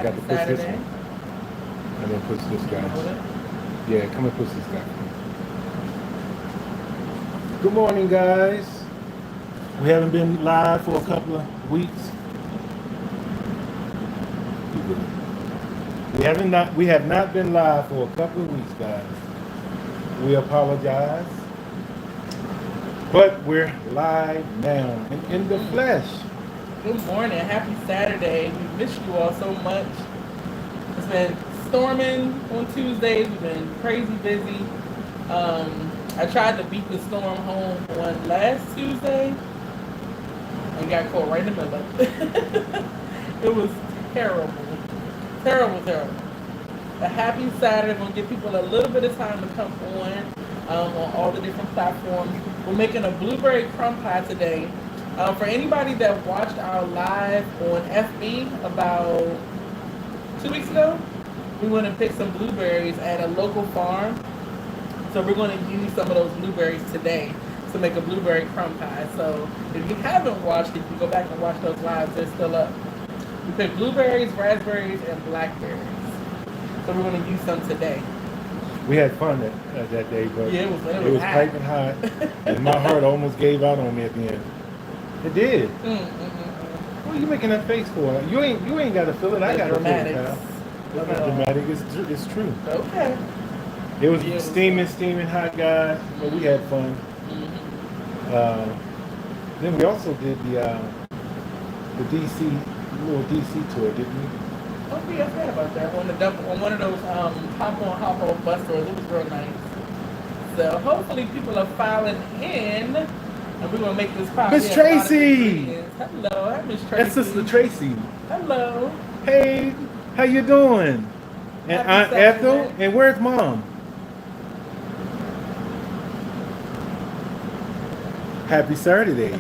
got to push this one. And then push this guy. Yeah, come and push this guy. Good morning, guys. We haven't been live for a couple of weeks. We have not been live for a couple of weeks, guys. We apologize. But we're live now and in the flesh. Good morning. Happy Saturday. We missed you all so much. It's been storming on Tuesdays. We've been crazy busy. I tried to beat the storm home on last Tuesday and got caught right in the middle of it. It was terrible. Terrible. A happy Saturday. We're going to give people a little bit of time to come on all the different platforms. We're making a blueberry crumb pie today. For anybody that watched our live on FB about 2 weeks ago, we went and picked some blueberries at a local farm. So we're going to use some of those blueberries today to make a blueberry crumb pie. So if you haven't watched it, you can go back and watch those lives. They're still up. We picked blueberries, raspberries, and blackberries. So we're going to use some today. We had fun that day, but yeah, it was piping hot. And my heart almost gave out on me at the end. It did. What are you making that face for? You ain't got to feel it. I got to feel it, pal. It's not dramatic. It's true. Okay. It was steaming hot, guys. But we had fun. Then we also did the little DC tour, didn't we? Oh, yeah, I forgot about that. On one of those hop off bus tours. It was real nice. So hopefully people are filing in, and we're gonna make this pop. Miss Tracy. Hello, hi, Miss Tracy. That's Sister Tracy. Hello. Hey, how you doing? And Aunt Ethel. And where's Mom? Happy Saturday.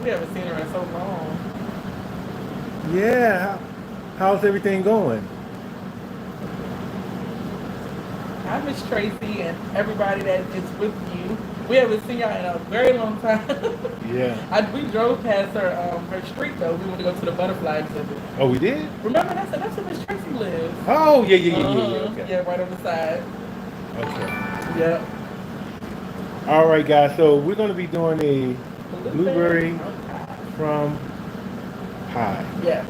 We haven't seen her in so long. Yeah. How's everything going? Hi, Miss Tracy, and everybody that is with you. We haven't seen y'all in a very long time. Yeah. We drove past her street though. We went to go to the butterfly exhibit. Oh, we did? Remember that's where Miss Tracy lives. Oh, yeah. Okay. Yeah, right on the side. Okay. Yeah. All right, guys. So we're going to be doing a blueberry crumb pie. Yes.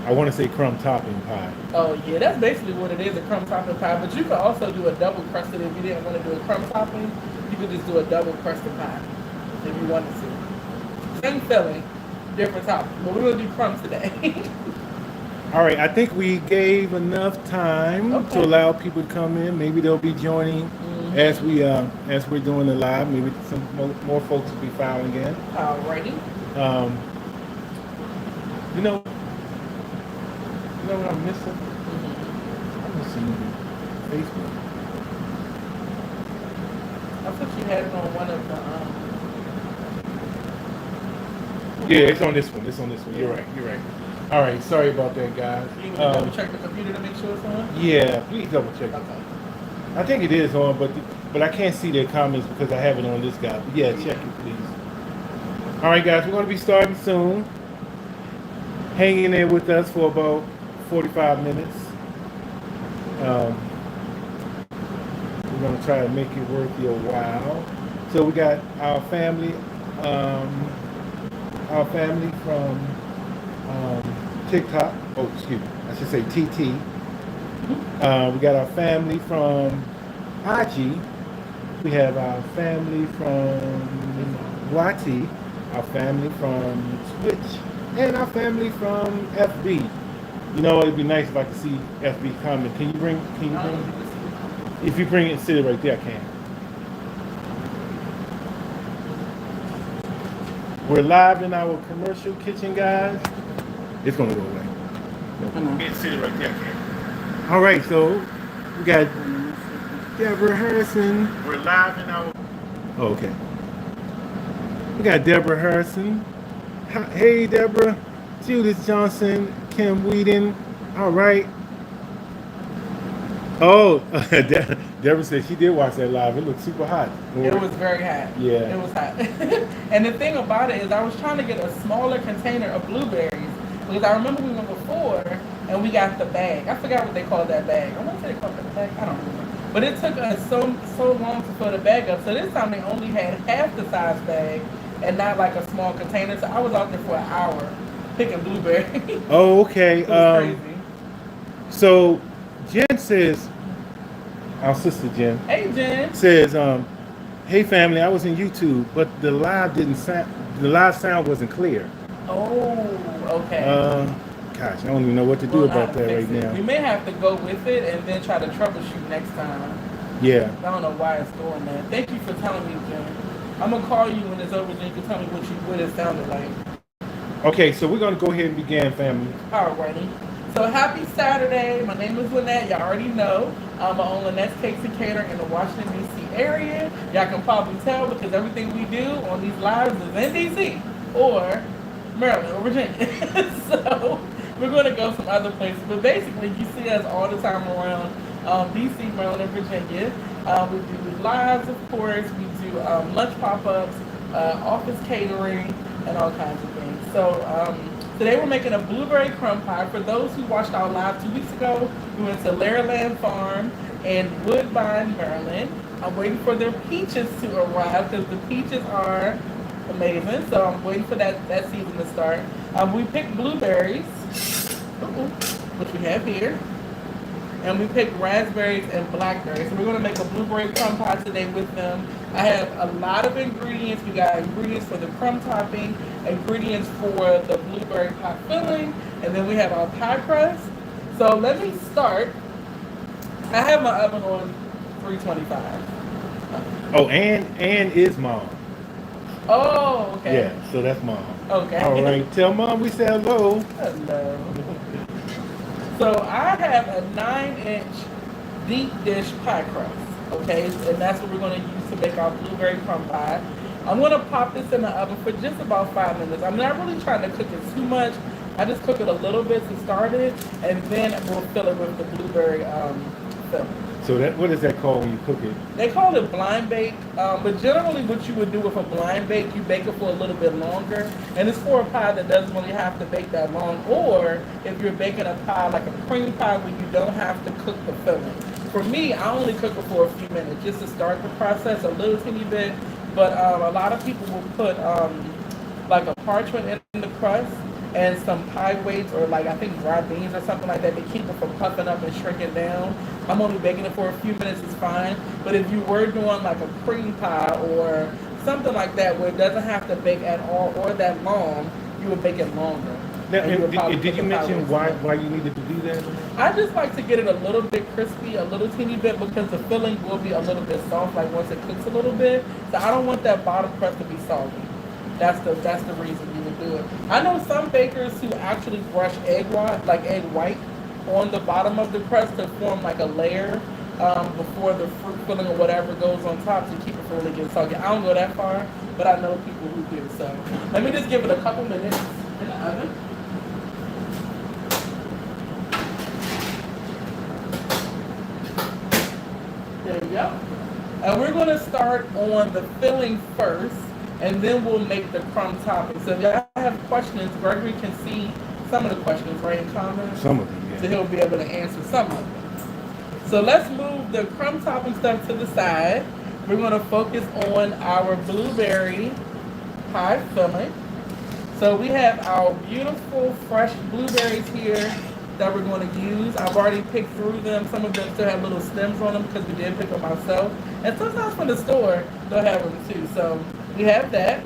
I want to say crumb topping pie. Oh, yeah. That's basically what it is, a crumb topping pie. But you could also do a double crusted if you didn't want to do a crumb topping. You could just do a double crusted pie if you wanted to. Same filling, different topping. But we're going to do crumb today. All right. I think we gave enough time to allow people to come in. Maybe they'll be joining as we're doing the live. Maybe some more folks will be filing in. Alrighty. You know what I'm missing? I'm missing Facebook. I thought you had it on one of the Yeah, it's on this one. You're right. All right, sorry about that, guys. You want to double check the computer to make sure it's on? Yeah, please double check. Okay. I think it is on, but I can't see their comments because I have it on this guy. But yeah, check it, please. All right, guys, we're going to be starting soon. Hang in there with us for about 45 minutes. We're going to try to make it worth your while. So we got our family from TikTok. Oh, excuse me. I should say TT. We got our family from IG. We have our family from Wati, our family from Twitch, and our family from FB. You know, it'd be nice if I could see FB comment. Can you bring? If you bring it, sit it right there, I can. We're live in our commercial kitchen, guys. It's gonna go away. Sit it right there, I can. All right, so we got Deborah Harrison. We're live in our. Oh, okay. We got Deborah Harrison. Hey, Deborah. Judith Johnson. Kim Whedon. All right. Oh, Deborah said she did watch that live. It looked super hot. It was very hot. Yeah. It was hot. And the thing about it is I was trying to get a smaller container of blueberries because I remember we went before and we got the bag. I forgot what they called that bag. I want to say they called it a bag. I don't remember. But it took us so long to fill the bag up. So this time they only had half the size bag and not like a small container. So I was out there for an hour picking blueberries. Oh, okay. It was crazy. So Jen says, our sister Jen. Hey, Jen. Says, hey family, I was in YouTube, but the live sound wasn't clear. Oh, okay. Gosh, I don't even know what to do about that right now. We may have to go with it and then try to troubleshoot next time. Yeah. I don't know why it's doing that. Thank you for telling me, Jen. I'm gonna call you when it's over, and you can tell me what it sounded like. Okay, so we're gonna go ahead and begin, family. Alrighty. So happy Saturday. My name is Lynnette. Y'all already know. I own Lynnette's Cakes and Catering in the Washington, D.C. area. Y'all can probably tell because everything we do on these lives is in D.C. or Maryland or Virginia. So we're going to go some other places. But basically, you see us all the time around D.C., Maryland, and Virginia. We do lives, of course. We do lunch pop-ups, office catering, and all kinds of things. So today we're making a blueberry crumb pie. For those who watched our live 2 weeks ago, we went to Lairland Farm in Woodbine, Maryland. I'm waiting for their peaches to arrive because the peaches are amazing. So I'm waiting for that season to start. We picked blueberries, which we have here. And we picked raspberries and blackberries. So we're going to make a blueberry crumb pie today with them. I have a lot of ingredients. We got ingredients for the crumb topping, ingredients for the blueberry pie filling, and then we have our pie crust. So let me start. I have my oven on 325. Oh, and is mom. Oh, okay. Yeah, so that's mom. Okay. All right, tell mom we said hello. Hello. So I have a 9-inch deep dish pie crust, okay? And that's what we're going to use to make our blueberry crumb pie. I'm going to pop this in the oven for just about 5 minutes. I'm not really trying to cook it too much. I just cook it a little bit to start it, and then we'll fill it with the blueberry filling. So what is that called when you cook it? They call it blind bake, but generally what you would do with a blind bake, you bake it for a little bit longer, and it's for a pie that doesn't really have to bake that long, or if you're baking a pie like a cream pie where you don't have to cook the filling. For me, I only cook it for a few minutes just to start the process, a little teeny bit, but a lot of people will put like a parchment in the crust and some pie weights or like I think dry beans or something like that to keep it from puffing up and shrinking down. I'm only baking it for a few minutes, it's fine. But if you were doing like a cream pie or something like that where it doesn't have to bake at all or that long, you would bake it longer. Now, did you mention why you needed to do that? I just like to get it a little bit crispy, a little teeny bit, because the filling will be a little bit soft, like once it cooks a little bit. So I don't want that bottom crust to be soggy. That's the reason you would do it. I know some bakers who actually brush egg white on the bottom of the crust to form like a layer before the fruit filling or whatever goes on top to keep it from really getting soggy. I don't go that far, but I know people who do. So let me just give it a couple minutes in the oven. There you go. And we're going to start on the filling first, and then we'll make the crumb topping. So if y'all have questions, Gregory can see some of the questions, right, in comments? Some of them, yeah. So he'll be able to answer some of them. So let's move the crumb topping stuff to the side. We're going to focus on our blueberry pie filling. So we have our beautiful fresh blueberries here that we're going to use. I've already picked through them. Some of them still have little stems on them because we did pick them ourselves. And sometimes from the store, they'll have them too. So we have that.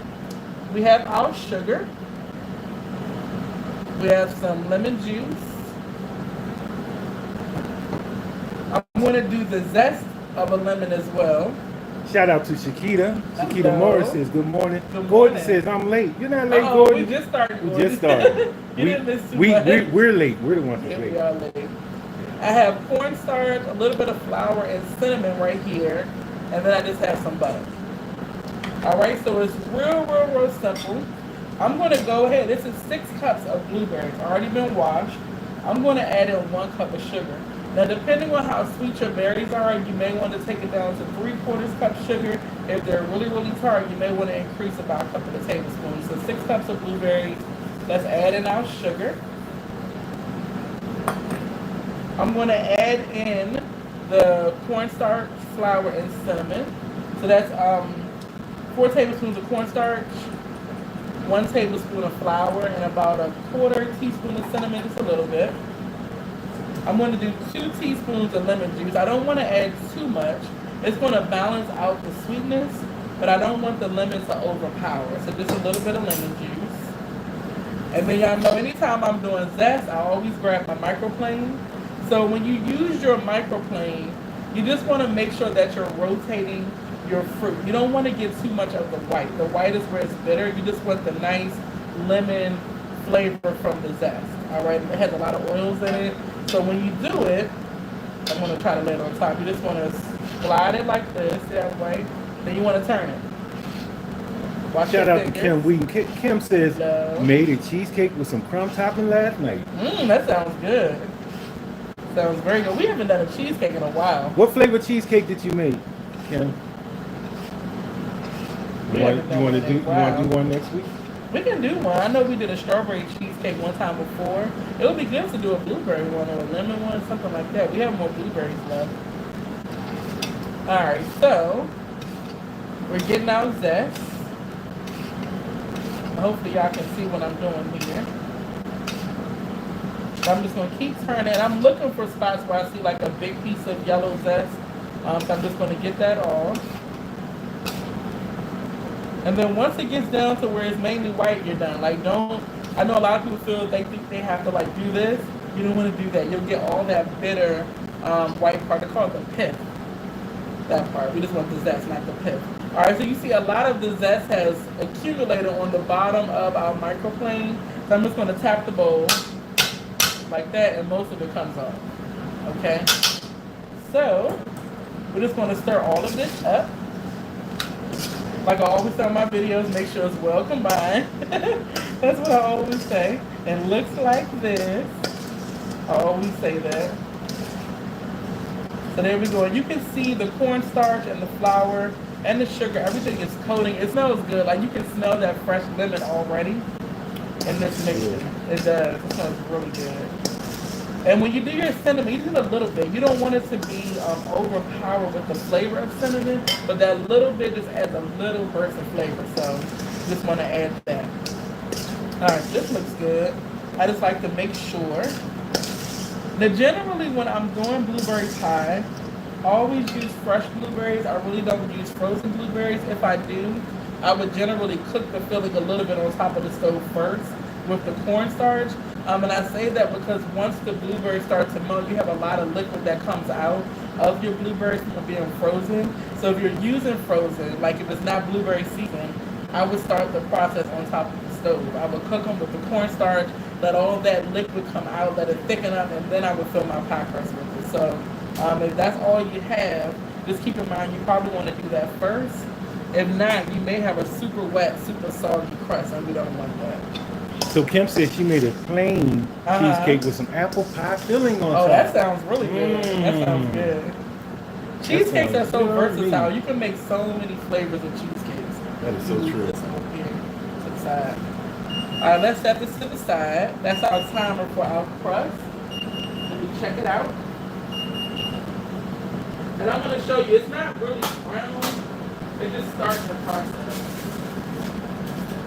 We have our sugar. We have some lemon juice. I'm going to do the zest of a lemon as well. Shout out to Shakita. Shakita Hello. Morris says, good morning. Good Gordon morning. says, I'm late. You're not late, Gordon. We just started. We just started. You didn't miss too much. We're late. We're the ones Yeah, that's late. we are late. I have cornstarch, a little bit of flour, and cinnamon right here. And then I just have some butter. All right, so it's real simple. I'm going to go ahead. This is 6 cups of blueberries. Already been washed. I'm going to add in 1 cup of sugar. Now, depending on how sweet your berries are, you may want to take it down to 3/4 cup sugar. If they're really tart, you may want to increase about a couple of tablespoons. So 6 cups of blueberries. Let's add in our sugar. I'm going to add in the cornstarch, flour, and cinnamon. So that's 4 tablespoons of cornstarch, 1 tablespoon of flour, and about a quarter teaspoon of cinnamon, just a little bit. I'm going to do 2 teaspoons of lemon juice. I don't want to add too much. It's going to balance out the sweetness, but I don't want the lemon to overpower. So just a little bit of lemon juice. And then y'all know anytime I'm doing zest, I always grab my microplane. So when you use your microplane, you just want to make sure that you're rotating your fruit. You don't want to get too much of the white. The white is where it's bitter. You just want the nice lemon flavor from the zest. All right, it has a lot of oils in it. So when you do it, I'm going to try to lay it on top. You just want to slide it like this, that way. Then you want to turn it. Watch Shout out to fingers. Kim Wheaton. Kim says, Hello. made a cheesecake with some crumb topping last night. That sounds good. Sounds very good. We haven't done a cheesecake in a while. What flavor cheesecake did you make, Kim? We You haven't done want to one in do a while. one next week? We can do one. I know we did a strawberry cheesecake one time before. It would be good to do a blueberry one or a lemon one, something like that. We have more blueberries left. Alright, so we're getting our zest. Hopefully y'all can see what I'm doing here. I'm just going to keep turning. I'm looking for spots where I see like a big piece of yellow zest. So I'm just going to get that off. And then once it gets down to where it's mainly white, you're done. Like I know a lot of people feel they think they have to like do this. You don't want to do that. You'll get all that bitter white part. They call it the pith. That part. We just want the zest, not the pith. All right, so you see a lot of the zest has accumulated on the bottom of our microplane. So I'm just going to tap the bowl like that, and most of it comes off. Okay? So we're just going to stir all of this up. Like I always say in my videos, make sure it's well combined. That's what I always say. It looks like this. I always say that. So there we go. And you can see the cornstarch and the flour and the sugar, everything is coating. It smells good. Like you can smell that fresh lemon already in this mixture. It does. It smells really good. And when you do your cinnamon, you do a little bit. You don't want it to be overpowered with the flavor of cinnamon, but that little bit just adds a little burst of flavor. So just want to add that. All right, this looks good. I just like to make sure. Now, generally, when I'm doing blueberry pie, I always use fresh blueberries. I really don't use frozen blueberries. If I do, I would generally cook the filling a little bit on top of the stove first with the cornstarch. And I say that because once the blueberries start to melt, you have a lot of liquid that comes out of your blueberries from being frozen. So if you're using frozen, like if it's not blueberry season, I would start the process on top of the stove. I would cook them with the cornstarch, let all that liquid come out, let it thicken up, and then I would fill my pie crust with it. So if that's all you have, just keep in mind you probably want to do that first. If not, you may have a super wet, super soggy crust, and we don't want that. So Kim said she made a plain cheesecake with some apple pie filling on top. Oh, that sounds really good. That sounds good. Cheesecakes are so versatile. You can make so many flavors of cheesecakes. That is so true. This over here to the side. All right, let's set this to the side. That's our timer for our crust. Let me check it out. And I'm going to show you, it's not really brown. It just starts the process.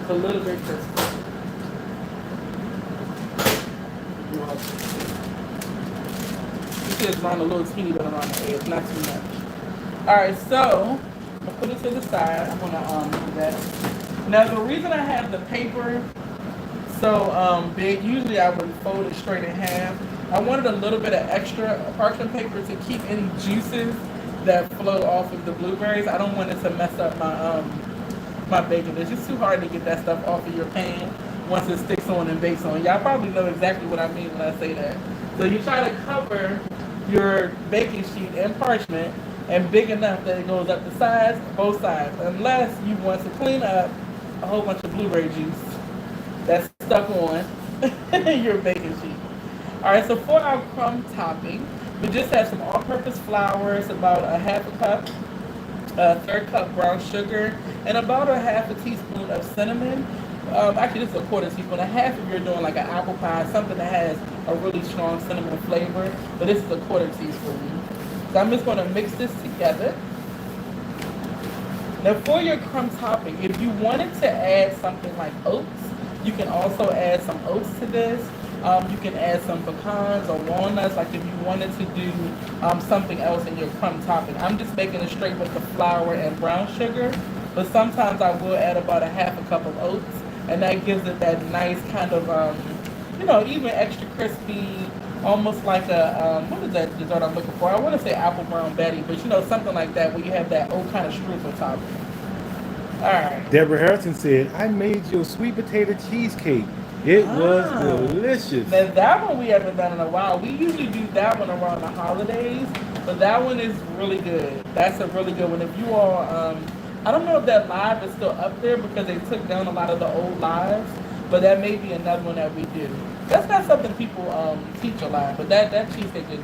It's a little bit crispy. You see it's around a little teeny bit around the edge, not too much. Alright, so I'm gonna put it to the side. I'm gonna do that. Now the reason I have the paper so big, usually I would fold it straight in half. I wanted a little bit of extra parchment paper to keep any juices that flow off of the blueberries. I don't want it to mess up my bacon. It's just too hard to get that stuff off of your pan once it sticks on and bakes on. Y'all probably know exactly what I mean when I say that. So you try to cover your baking sheet in parchment and big enough that it goes up the sides, both sides, unless you want to clean up a whole bunch of blueberry juice that's stuck on your baking sheet. All right, so for our crumb topping, we just have some all-purpose flour. It's about a half a cup, a third cup brown sugar, and about a half a teaspoon of cinnamon. Actually, this is a quarter teaspoon. A half if you're doing like an apple pie, something that has a really strong cinnamon flavor. But this is a quarter teaspoon. So I'm just going to mix this together. Now for your crumb topping, if you wanted to add something like oats, you can also add some oats to this. You can add some pecans or walnuts, like if you wanted to do something else in your crumb topping. I'm just making it straight with the flour and brown sugar, but sometimes I will add about a half a cup of oats, and that gives it that nice kind of, even extra crispy, almost like a, what is that dessert I'm looking for? I want to say apple brown Betty, but something like that where you have that oat kind of streusel topping. All right. Deborah Harrison said, I made you a sweet potato cheesecake. It was delicious. Now that one we haven't done in a while. We usually do that one around the holidays, but that one is really good. That's a really good one. If you all, I don't know if that live is still up there because they took down a lot of the old lives, but that may be another one that we do. That's not something people teach a lot, but that cheesecake is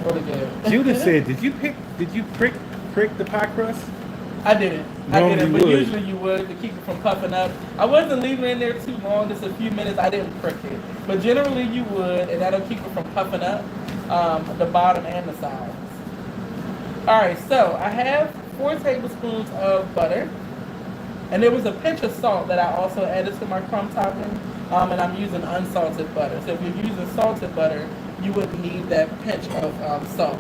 really good. Judith said, did you prick the pie crust? I didn't. Normally But would. usually you would to keep it from puffing up. I wasn't leaving it in there too long, just a few minutes. I didn't prick it. But generally you would, and that'll keep it from puffing up the bottom and the sides. All right, so I have 4 tablespoons of butter. And there was a pinch of salt that I also added to my crumb topping. And I'm using unsalted butter. So if you're using salted butter, you would need that pinch of salt.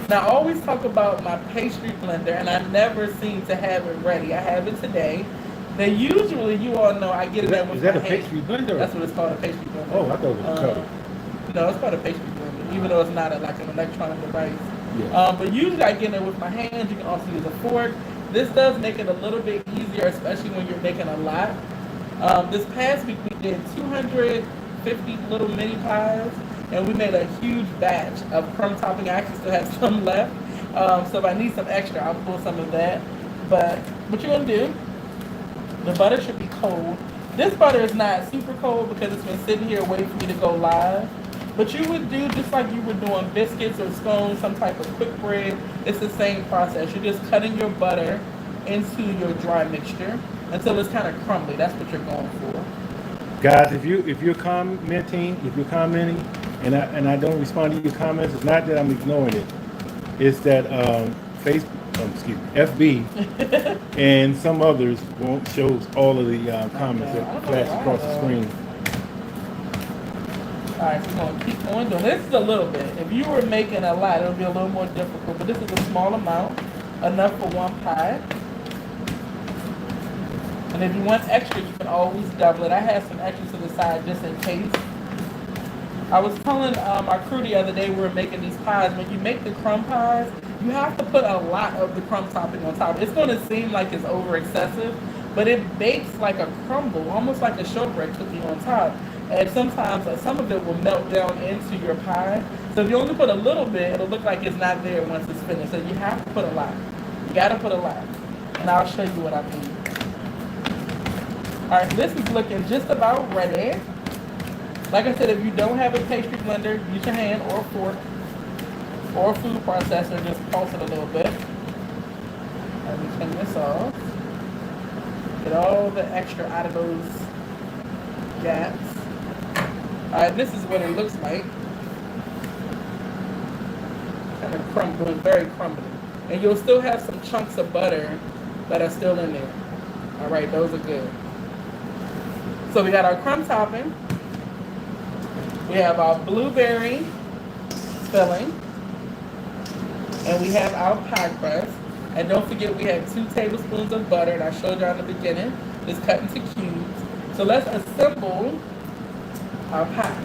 Now, I always talk about my pastry blender, and I never seem to have it ready. I have it today. Now, usually, you all know I get it in with my hand. Is that a pastry blender? That's what it's called, a pastry blender. Oh, I thought it was a cutter. No, it's called a pastry blender, even though it's not like an electronic device. Yeah. But usually, I get it with my hands. You can also use a fork. This does make it a little bit easier, especially when you're making a lot. This past week, we did 250 little mini pies. And we made a huge batch of crumb topping. I actually still have some left. So if I need some extra, I'll pull some of that. But what you're going to do, the butter should be cold. This butter is not super cold because it's been sitting here waiting for me to go live. But you would do just like you were doing biscuits or scones, some type of quick bread. It's the same process. You're just cutting your butter into your dry mixture until it's kind of crumbly. That's what you're going for. Guys, if you're commenting, and I don't respond to your comments, it's not that I'm ignoring it. It's that FB and some others won't show all of the comments that flash across the screen. All right, so we're going to keep on doing this. Is a little bit. If you were making a lot, it would be a little more difficult, but this is a small amount, enough for one pie. And if you want extra, you can always double it. I have some extra to the side just in case. I was telling our crew the other day we were making these pies. When you make the crumb pies, you have to put a lot of the crumb topping on top. It's going to seem like it's over excessive, but it bakes like a crumble, almost like a shortbread cookie on top. And sometimes some of it will melt down into your pie. So if you only put a little bit, it'll look like it's not there once it's finished. So you have to put a lot. You got to put a lot. And I'll show you what I mean. All right, this is looking just about ready. Like I said, if you don't have a pastry blender, use your hand or a fork or a food processor. Just pulse it a little bit. Let me clean this off. Get all the extra out of those gaps. All right, this is what it looks like. Kind of crumbling, very crumbly. And you'll still have some chunks of butter that are still in there. All right, those are good. So we got our crumb topping. We have our blueberry filling. And we have our pie crust. And don't forget we have 2 tablespoons of butter, and I showed you in the beginning. It's cut into cubes. So let's assemble our pie.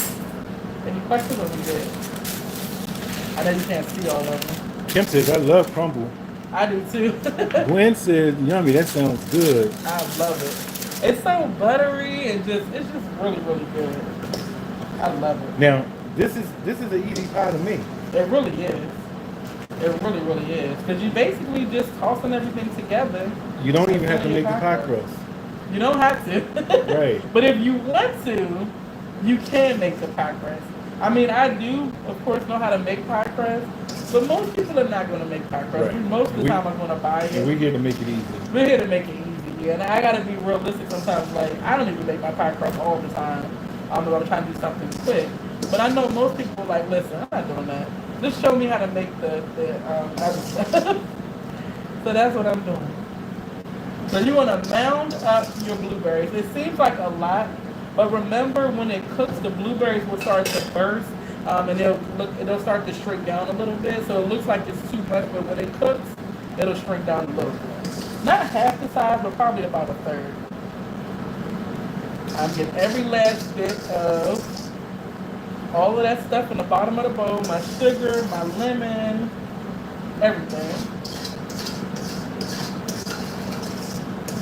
Any questions on this? I know you can't see all of them. Kim says, I love crumble. I do too. Gwen says, yummy, that sounds good. I love it. It's so buttery and it's just really, really good. I love it. Now, this is an easy pie to make. It really is. It really, really is. Because you basically just tossing everything together. You don't even have to make the pie crust. You don't have to. Right. But if you want to, you can make the pie crust. I mean, I do, of course, know how to make pie crust, but most people are not going to make pie crust. Right. Most of the time, I'm going to buy it. And we're here to make it easy. We're here to make it easy, Yeah, and I gotta be realistic sometimes. Like, I don't even make my pie crust all the time. I'm trying to do something quick. But I know most people are like, listen, I'm not doing that. Just show me how to make the other stuff. So that's what I'm doing. So you want to mound up your blueberries. It seems like a lot, but remember when it cooks, the blueberries will start to burst, and it'll start to shrink down a little bit. So it looks like it's too much, but when it cooks, it'll shrink down a little bit. Not half the size, but probably about a third. I'm getting every last bit of all of that stuff in the bottom of the bowl, my sugar, my lemon, everything.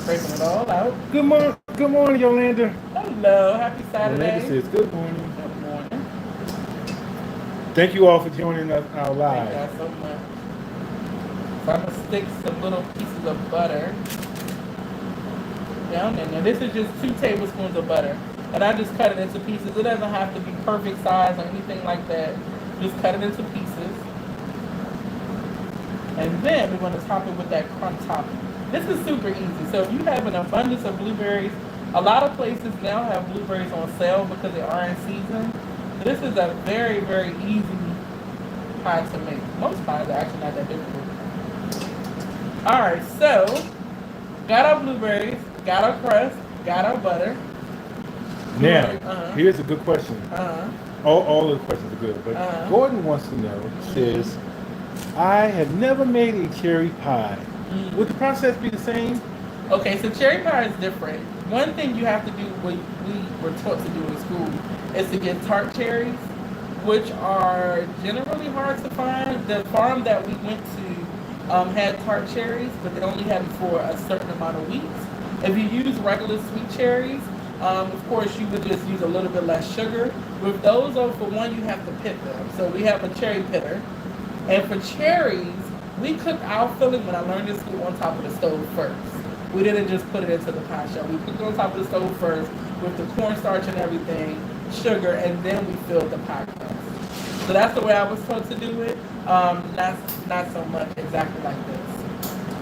Scraping it all out. Good morning, Yolanda. Hello, happy Saturday. Yolanda says good morning. Good morning. Thank you all for joining us our Thank live. you so much. So I'm gonna stick some little pieces of butter down in there. This is just 2 tablespoons of butter. And I just cut it into pieces. It doesn't have to be perfect size or anything like that. Just cut it into pieces. And then we're going to top it with that crumb topping. This is super easy. So if you have an abundance of blueberries, a lot of places now have blueberries on sale because they are in season. So this is a very, very easy pie to make. Most pies are actually not that difficult. Alright, so got our blueberries, got our crust, got our butter. Now, here's a good question. All of the questions are good, but Gordon wants to know, says, I have never made a cherry pie. Would the process be the same? Okay, so cherry pie is different. One thing you have to do, what we were taught to do in school, is to get tart cherries, which are generally hard to find. The farm that we went to had tart cherries, but they only had them for a certain amount of weeks. If you use regular sweet cherries, of course, you would just use a little bit less sugar. With those, though, for one, you have to pit them. So we have a cherry pitter. And for cherries, we cooked our filling when I learned this school on top of the stove first. We didn't just put it into the pie shell. We cooked it on top of the stove first with the cornstarch and everything, sugar, and then we filled the pie crust. So that's the way I was taught to do it. Not so much exactly like this.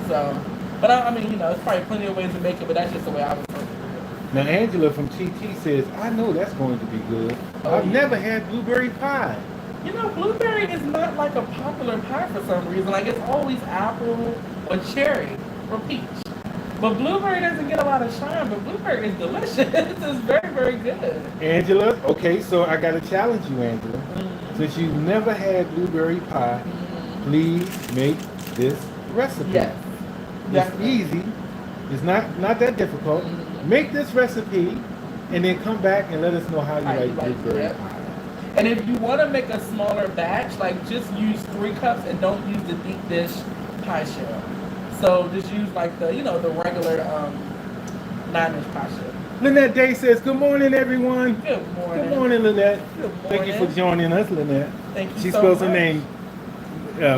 So, but I mean, there's probably plenty of ways to make it, but that's just the way I was taught to do it. Now, Angela from TT says, I know that's going to be good. I've never had blueberry pie. Blueberry is not like a popular pie for some reason. Like, it's always apple or cherry or peach. But blueberry doesn't get a lot of shine, but blueberry is delicious. It's very, very good. Angela, okay, so I got to challenge you, Angela. Since you've never had blueberry pie, please make this recipe. Yes. It's easy. It's not that difficult. Make this recipe and then come back and let us know how you like blueberry pie. And if you want to make a smaller batch, like just use 3 cups and don't use the deep dish pie shell. So just use like the, the regular 9-inch pie shell. Lynnette Day says, good morning, everyone. Good morning. Good morning, Lynnette. Good morning. Thank you for joining us, Lynnette. Thank you She so spells much. her name.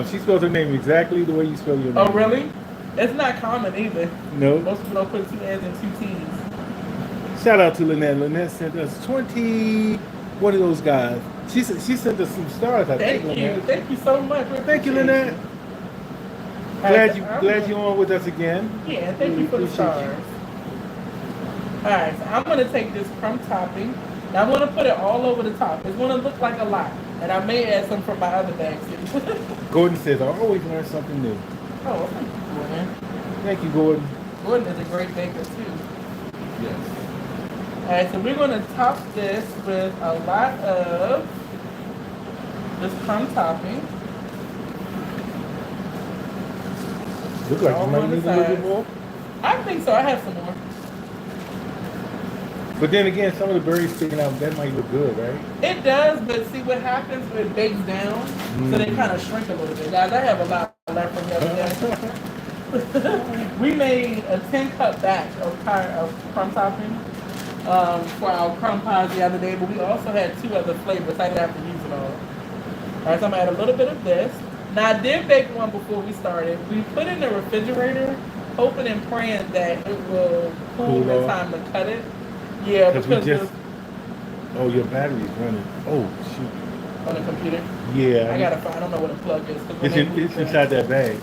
She spells her name exactly the way you spell your name. Oh, really? It's not common either. No. Most people don't put 2 N's and 2 T's. Shout out to Lynnette. Lynnette sent us 20. What are those guys? She sent us some stars. I think. Thank you. Lynnette. Thank you so much. Thank you, Lynnette. Glad you're on with us again. Yeah, thank you for the stars. Alright, so I'm going to take this crumb topping. Now I'm going to put it all over the top. It's going to look like a lot. And I may add some from my other bags too. Gordon says, I always learn something new. Oh, thank you, Gordon. Thank you, Gordon. Gordon is a great baker too. Yes. Alright, so we're going to top this with a lot of this crumb topping. Look like you might need a little bit more. I think so. I have some more. But then again, some of the berries sticking out, that might look good, right? It does, but see what happens when it bakes down, so they kind of shrink a little bit. Guys, I have a lot left from the other day. We made a 10-cup batch of crumb topping for our crumb pies the other day, but we also had 2 other flavors. I didn't have to use it all. All right, so I'm going to add a little bit of this. Now, I did bake one before we started. We put it in the refrigerator, hoping and praying that it will cool in time to cut it. Yeah, because oh, your battery's running. Oh, shoot. On the computer? Yeah. I gotta find, I don't know what a plug is. It's inside that bag.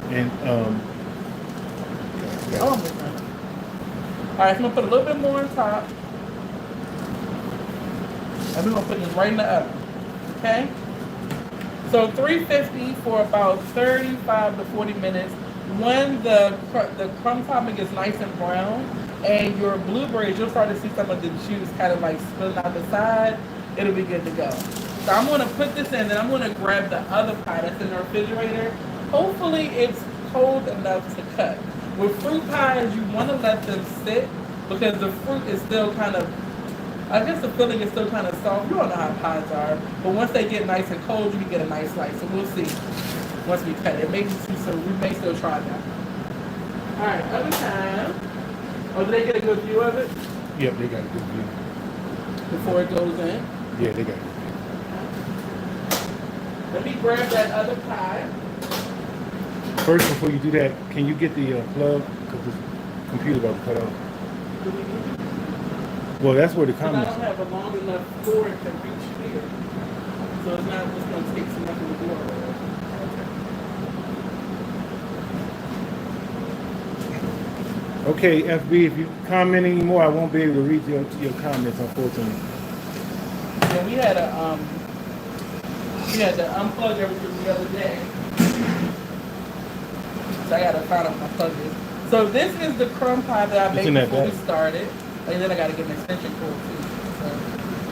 And Okay. Almost done. All right, so I'm gonna put a little bit more on top. And we're gonna put this right in the oven. Okay? So 350 for about 35 to 40 minutes. When the crumb topping is nice and brown and your blueberries, you'll start to see some of the juice kind of like spilling out the side. It'll be good to go. So I'm gonna put this in, and I'm gonna grab the other pie that's in the refrigerator. Hopefully it's cold enough to cut. With fruit pies, you want to let them sit because the fruit is still kind of, I guess the filling is still kind of soft. You all know how pies are. But once they get nice and cold, you can get a nice slice. So we'll see once we cut it. Maybe so we may still try that. All right, other time. Oh, did they get a good view of it? Yep, they got a good view. Before it goes in? Yeah, they got it. Let me grab that other pie. First, before you do that, can you get the plug? Because the computer about to cut off. Well, that's where the I comments don't have a long enough cord to reach here. So it's not just going to take some of the door. Okay, FB, if you comment anymore, I won't be able to read your comments, unfortunately. Yeah, we had to unplug everything the other day. So I gotta find out my plug is. So this is the crumb pie that I made before we started. And then I gotta get an extension cord too. So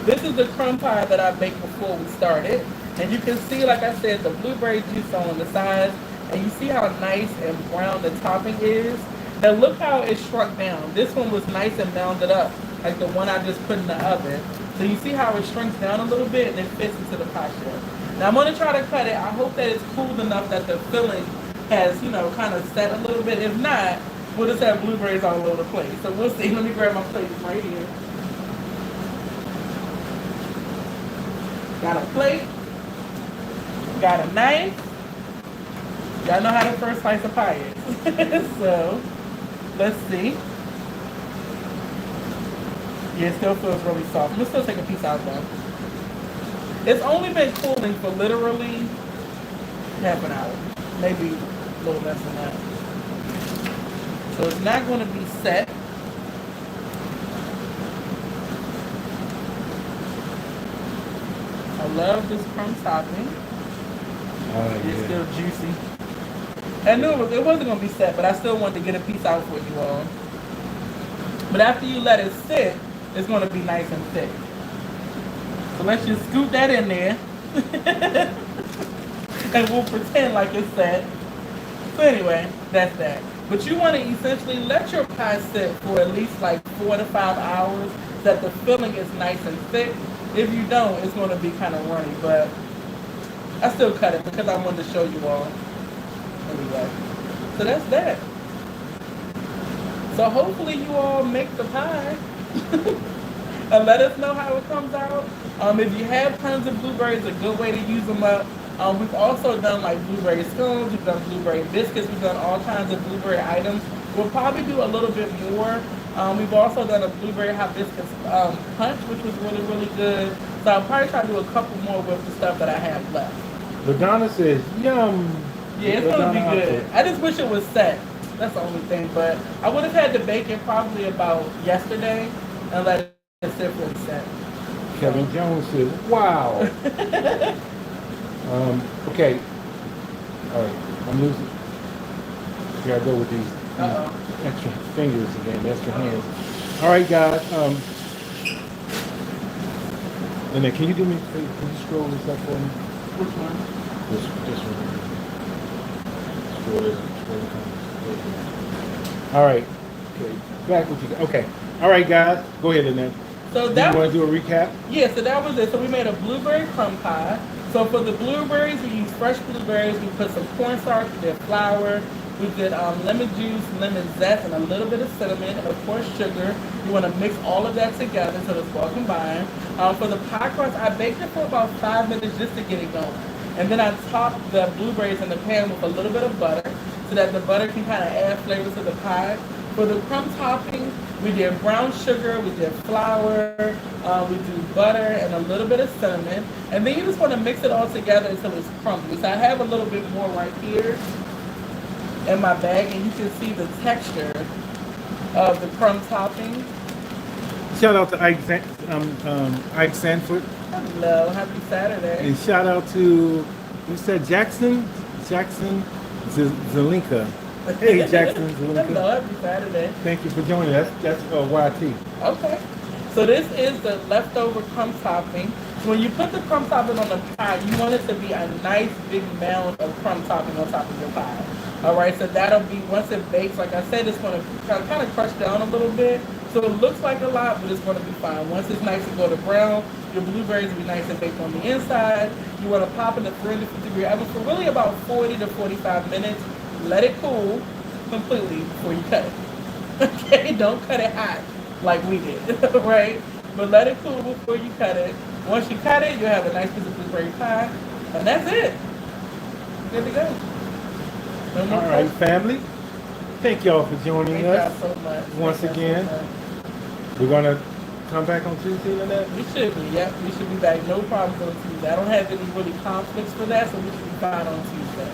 this is the crumb pie that I baked before we started. And you can see, like I said, the blueberry juice on the sides. And you see how nice and brown the topping is. Now look how it shrunk down. This one was nice and mounded up, like the one I just put in the oven. So you see how it shrinks down a little bit and it fits into the pie shell. Now I'm gonna try to cut it. I hope that it's cool enough that the filling has, kind of set a little bit. If not, we'll just have blueberries all over the place. So we'll see. Let me grab my plate right here. Got a plate. Got a knife. Y'all know how the first slice of pie is. So, let's see. Yeah, it still feels really soft. I'm gonna still take a piece out though. It's only been cooling for literally half an hour. Maybe a little less than that. So it's not going to be set. I love this crumb topping. It's still juicy. I knew it wasn't going to be set, but I still wanted to get a piece out for you all. But after you let it sit, it's going to be nice and thick. So let's just scoop that in there. And we'll pretend like it's set. So anyway, that's that. But you want to essentially let your pie sit for at least like 4 to 5 hours so that the filling is nice and thick. If you don't, it's going to be kind of runny. But I still cut it because I wanted to show you all. Anyway, so that's that. So hopefully you all make the pie. And let us know how it comes out. If you have tons of blueberries, a good way to use them up. We've also done like blueberry scones, we've done blueberry biscuits, we've done all kinds of blueberry items. We'll probably do a little bit more. We've also done a blueberry hibiscus punch, which was really, really good. So I'll probably try to do a couple more with the stuff that I have left. LaDonna says, yum. Yeah, it's going to be good. I just wish it was set. That's the only thing. But I would have had the bacon probably about yesterday and let it sit for a set. Kevin Jones says, wow. Okay. All right. I'm losing. Here I go with these extra fingers again, extra hands. All right, guys. And then can you do me a favor? Can you scroll this up for me? Which one? This one. Scroll this. All right. Okay. Back with you. Okay. All right, guys. Go ahead, Lynnette. So you that want to do a recap? Yeah, so that was it. So we made a blueberry crumb pie. So for the blueberries, we used fresh blueberries. We put some cornstarch, we did flour, we did lemon juice, lemon zest, and a little bit of cinnamon, and of course sugar. You want to mix all of that together so it's well combined. For the pie crust, I baked it for about 5 minutes just to get it going. And then I topped the blueberries in the pan with a little bit of butter so that the butter can kind of add flavor to the pie. For the crumb topping, we did brown sugar, we did flour, we do butter and a little bit of cinnamon. And then you just want to mix it all together until it's crumbly. So I have a little bit more right here in my bag, and you can see the texture of the crumb topping. Shout out to Ike Sanford. Hello, happy Saturday. And shout out to, you said Jackson Zelinka. Hey, Jackson Zelinka. Hello, happy Saturday. Thank you for joining us. That's YT. Okay. So this is the leftover crumb topping. So when you put the crumb topping on the pie, you want it to be a nice big mound of crumb topping on top of your pie. All right, so that'll be, once it bakes, like I said, it's going to kind of crush down a little bit. So it looks like a lot, but it's going to be fine. Once it's nice and golden brown, your blueberries will be nice and baked on the inside. You want to pop in the 350-degree oven for really about 40 to 45 minutes. Let it cool completely before you cut it. Okay, don't cut it hot like we did, right? But let it cool before you cut it. Once you cut it, you'll have a nice piece of blueberry pie, and that's it. Good to go. No more All right, family. Thank y'all for joining Thank us y'all so much. once Thank y'all again. so much. We're gonna come back on Tuesday, Lynnette. We should be, yep. We should be back. No problems on Tuesday. I don't have any really conflicts for that, so we should be fine on Tuesday.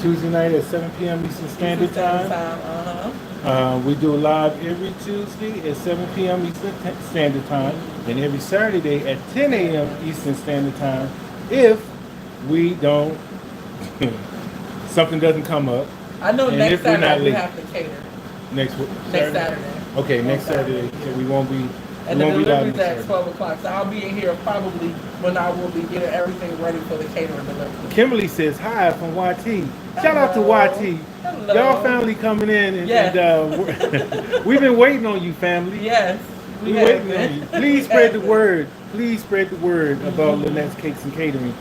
Tuesday night at 7 p.m. Eastern Standard Time. We do live every Tuesday at 7 p.m. Eastern Standard Time, and every Saturday at 10 a.m. Eastern Standard Time. If we don't, something doesn't come up. I know And next if we're not Saturday we late. have to cater. Next Saturday. Okay, next Saturday. So we won't be. And we the won't be live delivery's next at Saturday. 12 o'clock, so I'll be in here probably when I will be getting everything ready for the catering delivery. Kimberly says hi from YT. Shout out to YT. Hello. Y'all family coming in, and, Yes. and we've been waiting on you, family. Yes, we We're have waiting been. on you. Please spread the word. Please spread the word about Lynnette's Cakes and Catering,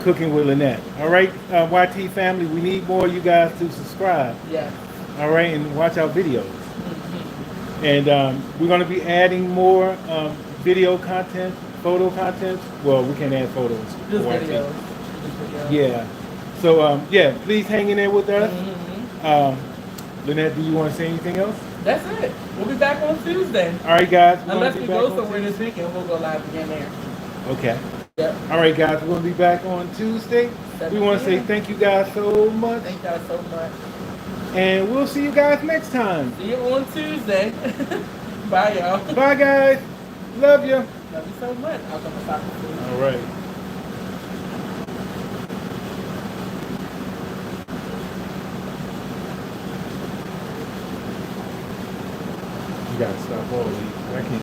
cooking with Lynnette. All right, YT family, we need more of you guys to subscribe. Yes. All right, and watch our videos. And we're going to be adding more video content, photo content. Well, we can't add photos. Just for YT. videos. Just videos. Yeah. So, yeah, please hang in there with us. Lynnette, do you want to say anything else? That's it. We'll be back on Tuesday. All right, guys. we're Unless gonna we be back go on somewhere Tuesday. this weekend, we'll go live again there. Okay. Yep. All right, guys. We're going to be back on Tuesday. 7 We want to say p.m. thank you guys so much. Thank y'all so much. And we'll see you guys next time. See you on Tuesday. Bye, y'all. Bye, guys. Love you. Love you so much. I'll come and talk to you. All right. You got to stop all these.